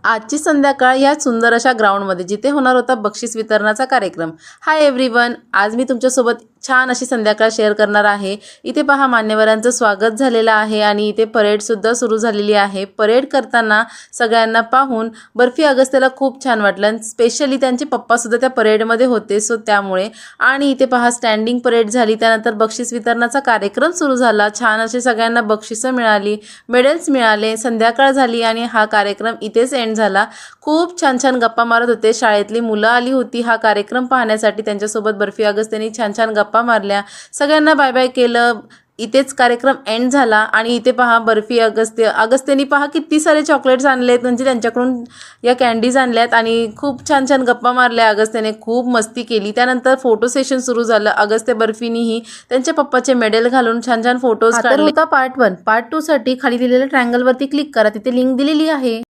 आजची संध्याकाळ या सुंदर अशा ग्राउंडमध्ये जिथे होणार होता बक्षीस वितरणाचा कार्यक्रम। हाय एव्हरीवन, आज मी तुमच्यासोबत छान अशी संध्याकाळ शेअर करणार आहे। इथे पहा मान्यवरांचं स्वागत झालेलं आहे आणि इथे परेड सुद्धा सुरू झालेली आहे। परेड करताना सगळ्यांना पाहून बर्फी अगस्त्यला खूप छान वाटलं। स्पेशली त्यांचे पप्पा सुद्धा त्या परेडमध्ये होते, सो त्यामुळे। आणि इथे पहा स्टँडिंग परेड झाली, त्यानंतर बक्षीस वितरणाचा कार्यक्रम सुरू झाला। छान असे सगळ्यांना बक्षिसं मिळाली, मेडल्स मिळाले। संध्याकाळ झाली आणि हा कार्यक्रम इथेच एंड झाला। खूप छान छान गप्पा मारत होते। शाळेतली मुलं आली होती हा कार्यक्रम पाहण्यासाठी, त्यांच्यासोबत बर्फी अगस्त्यनी छान छान गप्पा मारल्या, सगळ्यांना बाय बाय केलं। इथेच कार्यक्रम एंड झाला आणि इथे पहा बर्फी अगस्त्यनी पहा किती सारे चॉकलेट्स आणलेत, म्हणजे त्यांच्याकडून या कॅन्डीज आणल्यात आणि खूप छान छान गप्पा मारल्या। अगस्त्यने खूप मस्ती केली। त्यानंतर फोटो सेशन सुरू झालं। अगस्त्य बर्फीनीही त्यांच्या पप्पाचे मेडल घालून छान छान फोटोज काढले। होता पार्ट 1। पार्ट 2 साठी खाली दिलेल्या ट्रायंगलवरती क्लिक करा, तिथे लिंक दिलेली आहे।